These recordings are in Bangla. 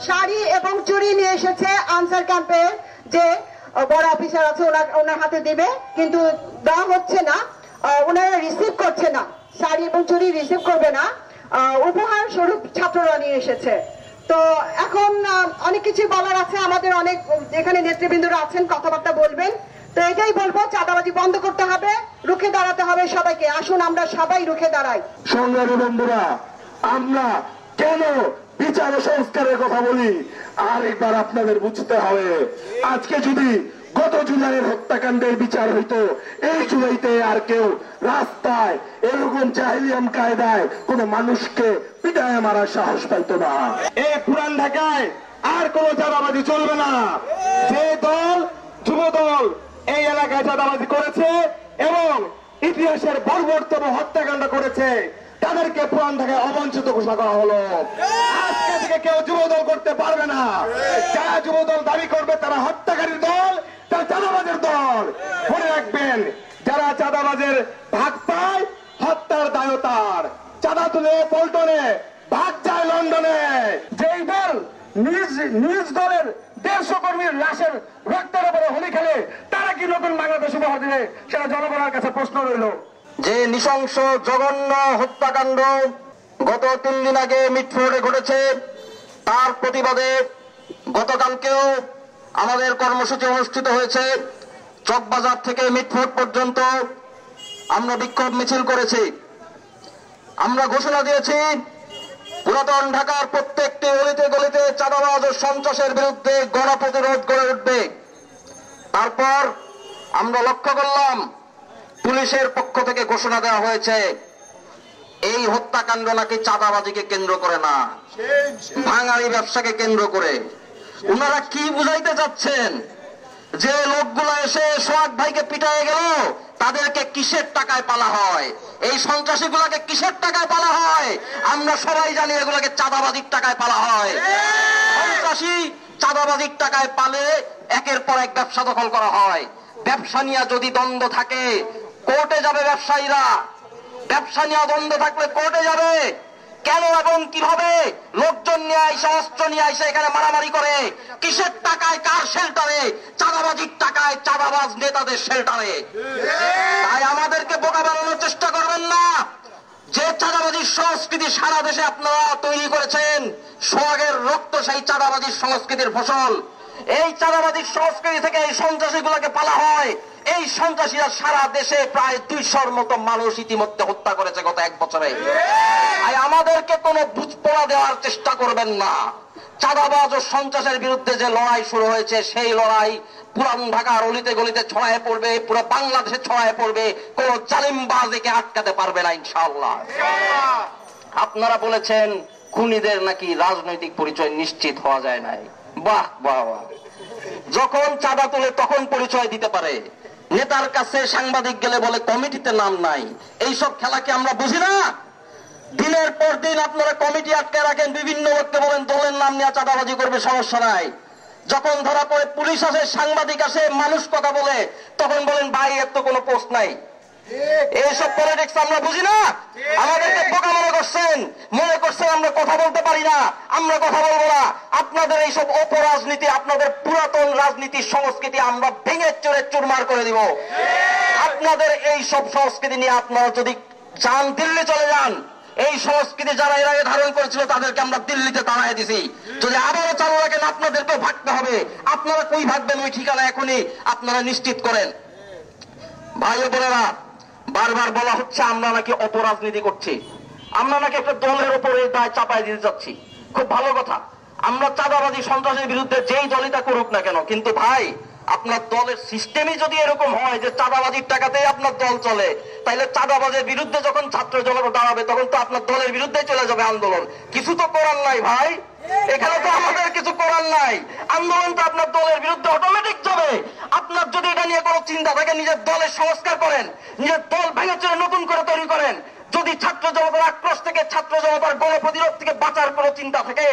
শাড়ি এবং চুড়ি নিয়ে এসেছে আনসার ক্যাম্পে যে বড় অফিসার আছে ওনার হাতে দিবে, কিন্তু দেওয়া হচ্ছে না, ওনারা রিসিভ করছে না, শাড়ি এবং চুড়ি রিসিভ করবে না, উপহার স্বরূপ ছাত্ররা নিয়ে এসেছে। তো এখন অনেক কিছু বলার আছে, আমাদের অনেক এখানে নেতৃবৃন্দরা আছেন, কথাবার্তা বলবেন। তো এটাই বলবো, চাঁদাবাজি বন্ধ করতে হবে, রুখে দাঁড়াতে হবে সবাইকে। আসুন আমরা সবাই রুখে দাঁড়াই। সংগ্রামী বন্ধুরা, আমরা কেন বিচার ও সংস্কারের কথা বলি আরেকবার আপনাদের বুঝতে হবে। আজকে যদি গত জুলাইয়ের হত্যাকাণ্ডের বিচার হইতো, এই জুলাইতে আর কেউ রাস্তায় এরকম জাহেলিয়াম কায়দায় কোন মানুষকে পিটায় মারার সাহস পাইতো না। এই পুরান ঢাকায় আর কোন চাঁদাবাজি চলবে না। যে দল, যুব দল এই এলাকায় চাঁদাবাজি করেছে এবং ইতিহাসের বর্বরতম হত্যাকাণ্ড করেছে, তাদেরকে পুরান ঢাকায় অবঞ্চিত ঘোষণা করা হলো। আজকে থেকে কেউ যুবদল করতে পারবে না। যারা যুবদল দাবি করবে তারা হত্যাকারীর দল, তারা চাঁদাবাজের দল। মনে রাখবেন, যারা চাঁদাবাজের ভাগ পায়, হত্যার দায় তার। চাঁদা তুলে পল্টনে, ভাগ যায় লন্ডনে। যেই দল নিজ দলের 150 কর্মীর লাশের রক্তের উপরে হোলি খেলে, তারা কি নতুন বাংলাদেশ উপহার দিবে? সেটা জনগণের কাছে প্রশ্ন রইল। যে নৃশংস জঘন্য হত্যাকাণ্ড গত 3 দিন আগে মিটফোর্ডে ঘটেছে, তার প্রতিবাদে গতকালকেও আমাদের কর্মসূচি অনুষ্ঠিত হয়েছে। চকবাজার থেকে মিটফোর্ড পর্যন্ত আমরা বিক্ষোভ মিছিল করেছি। আমরা ঘোষণা দিয়েছি, পুরাতন ঢাকার প্রত্যেকটি অলিতে গলিতে চাঁদাবাজ ও সন্ত্রাসের বিরুদ্ধে গণপ্রতিরোধ গড়ে উঠবে। তারপর আমরা লক্ষ্য করলাম, পুলিশের পক্ষ থেকে ঘোষণা দেওয়া হয়েছে এই হত্যাকাণ্ড নাকি চাঁদাবাজিকে কেন্দ্র করে না, ভাঙাড়ি ব্যবসাকে কেন্দ্র করে। ওনারা কি বুঝাইতে চাচ্ছেন? যে লোকগুলো এসে সোহাগ ভাইকে পিটায় গেল, তাদেরকে কিসের টাকায় পালা হয়? এই সন্ত্রাসী গুলাকে কিসের টাকায় পালা হয়? আমরা সবাই জানি এগুলাকে চাঁদাবাজির টাকায় পালা হয়। সন্ত্রাসী চাঁদাবাজির টাকায় পালে একের পর এক ব্যবসা দখল করা হয়। ব্যবসা নিয়ে যদি দ্বন্দ্ব থাকে, কোর্টে যাবে ব্যবসায়ীরা। ব্যবসা নিয়ে দ্বন্দ্ব থাকলে কোর্টে যাবে। কেন এবং কিভাবে লোকজন নিয়ে আইসা, অস্ত্র নিয়ে আইসা এখানে মারামারি করে? কিসের টাকায়, কার শেল্টারে? চাঁদাবাজির টাকায়, চাঁদাবাজ নেতাদের শেল্টারে। তাই আমাদেরকে বোকা বানানোর চেষ্টা করবেন না। যে চাঁদাবাজির সংস্কৃতি সারা দেশে আপনারা তৈরি করেছেন, সোহাগের রক্ত সেই চাঁদাবাজির সংস্কৃতির ফসল। এই চাঁদাবাজির সংস্কৃতি থেকে এই সন্ত্রাসী গুলাকে পালা হয়। এই সন্ত্রাসীরা সারা দেশে প্রায় 200-র মতো মানুষ ইতিমধ্যে হত্যা করেছে গত 1 বছরে। তাই আমাদেরকে কোনো বুঝপড়া দেওয়ার চেষ্টা করবেন না। চাঁদাবাজ ও সন্ত্রাসের বিরুদ্ধে যে লড়াই শুরু হয়েছে, সেই লড়াই পুরান ঢাকার অলিতে গলিতে ছড়ায় পড়বে, পুরো বাংলাদেশে ছড়ায় পড়বে। কোন জালিমবাজকে আটকাতে পারবে না ইনশাআল্লাহ। আপনারা বলেছেন খুনিদের নাকি রাজনৈতিক পরিচয় নিশ্চিত হওয়া যায় নাই। বাহ বাহ বাহ। যখন চাঁদা তোলে তখন পরিচয় দিতে পারে। নেতার কাছে সাংবাদিক গেলে বলে কমিটিতে নাম নাই। এইসব খেলা কি আমরা বুঝি না? দিনের পর দিন আপনারা কমিটি আটকে রাখেন, বিভিন্ন লোককে বলেন দলের নাম নিয়ে চাঁদাবাজি করবে, সমস্যা নাই। যখন ধরা পড়ে পুলিশ আসে, সাংবাদিক আসে, মানুষ কথা বলে, তখন বলেন ভাই এর তো কোনো পোস্ট নাই। এইসব পলিটিক্স আমরা বুঝি না। আমাদেরকে বোকা মনে করছেন আমরা কথা বলতে পারি না, আমরা কথা বলবো না। আপনাদের এইসব অপরাজনীতি, আপনাদের পুরাতন রাজনীতির সংস্কৃতি আমরা ভেঙে চুরে চুরমার করে দিব। আপনাদের এই সব সংস্কৃতি নিয়ে আপনারা যদি যান, দিল্লি চলে যান। এই সংস্কৃতি যারা এর আগে ধারণ করেছিল তাদেরকে আমরা দিল্লিতে তাড়াই দিছি। যদি আবারও চালু রাখেন, আপনাদেরকেও ভাগতে হবে। আপনারা কই ভাগবেন ওই ঠিকানা এখনই আপনারা নিশ্চিত করেন। ভাই বোনেরা, বারবার বলা হচ্ছে আমরা নাকি অপরাজনীতি করছি, আমরা নাকি একটা দলের উপরে দায় চাপাই দিতে যাচ্ছি। খুব ভালো কথা, আমরা চাঁদাবাজি সন্ত্রাসের বিরুদ্ধে যেই দলই তা করুক না কেন, কিন্তু ভাই আপনার দলের সিস্টেমই যদি এরকম হয় যে চাঁদাবাজির টাকাতেই আপনার দল চলে, তাইলে চাঁদাবাজের বিরুদ্ধে যখন ছাত্র জনতা দাঁড়াবে তখন তো আপনার দলের বিরুদ্ধে চলে যাবে আন্দোলন। কিছু তো করার নাই ভাই, এখানে তো আমাদের কিছু করার নাই। আন্দোলন তো আপনার দলের বিরুদ্ধে অটোমেটিক যাবে। আপনার যদি এটা নিয়ে কোনো চিন্তা থাকে, নিজের দলের সংস্কার করেন, নিজের দল ভেঙে চলে নতুন করে তৈরি করেন। যদি ছাত্র জনতার আক্রোশ থেকে, ছাত্র জনতার গণপ্রতিরোধ থেকে বাঁচার কোনো চিন্তা থাকে,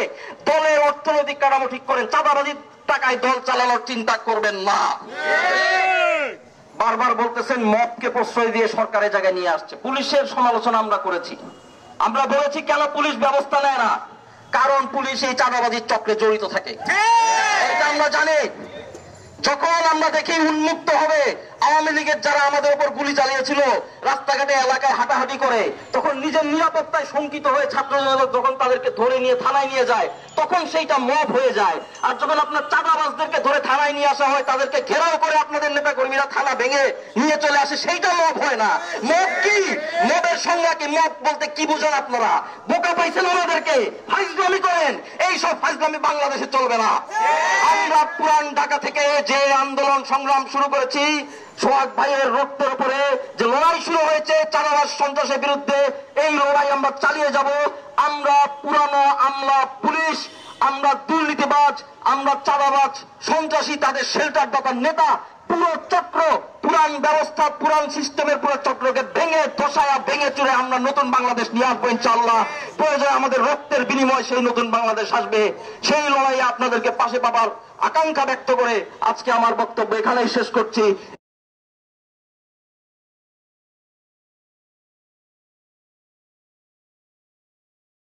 দলের অর্থনৈতিক কাঠামো ঠিক করেন। চাঁদাবাজির টাকায় দল চালানোর চিন্তা করবেন না। বারবার বলতেছেন মবকে প্রশ্রয় দিয়ে সরকারের জায়গায় নিয়ে আসছে। পুলিশের সমালোচনা আমরা করেছি, আমরা বলেছি কেন পুলিশ ব্যবস্থা নেয় না। কারণ পুলিশ এই চাঁদাবাজির চক্রে জড়িত থাকে। এটা আমরা জানি। যখন আমরা দেখি উন্মুক্ত হবে আওয়ামী লীগের যারা আমাদের উপর গুলি চালিয়েছিল, রাস্তাঘাটে এলাকায় হাঁটাহাঁটি করে, তখন নিজের নিরাপত্তায় শঙ্কিত হয়ে ছাত্র জনতা যখন তাদেরকে ধরে নিয়ে থানায় নিয়ে যায়, তখন সেইটা মব হয়ে যায়। আর যখন আপনার চাঁদাবাজদেরকে ধরে থানায় নিয়ে আসা হয়, তাদেরকে ঘেরাও করে আপনাদের নেতা কর্মীরা থানা ভেঙে নিয়ে চলে আসে, সেইটা মব হয় না। মব কি? মবের সংজ্ঞা কি? মব বলতে কি বুঝেন আপনারা? বোকা পাইছেন আমাদেরকে, ফাইজলামি করেন। এইসব ফাইজলামি বাংলাদেশে চলবে না। আমরা পুরান ঢাকা থেকে যে আন্দোলন সংগ্রাম শুরু করেছি, সোহাগ ভাইয়ের রক্তের উপরে যে লড়াই শুরু হয়েছে চাঁদাবাজ সন্ত্রাসের বিরুদ্ধে, এই লড়াই আমরা চালিয়ে যাব। আমরা পুরানো আমলা পুলিশ, আমরা দুর্নীতিবাজ, আমরা চাঁদাবাজ সন্ত্রাসী, তাদের শেল্টার দাতার নেতা, পুরো চক্র, পুরান ব্যবস্থা, পুরান সিস্টেমের পুরো চক্রকে ভেঙে ধসায়া ভেঙে চুরে আমরা নতুন বাংলাদেশ নিয়ে আসবো ইনশাআল্লাহ। প্রয়োজনে আমাদের রক্তের বিনিময় সেই নতুন বাংলাদেশ আসবে। সেই লড়াইয়ে আপনাদেরকে পাশে পাবার আকাঙ্ক্ষা ব্যক্ত করে আজকে আমার বক্তব্য এখানেই শেষ করছি।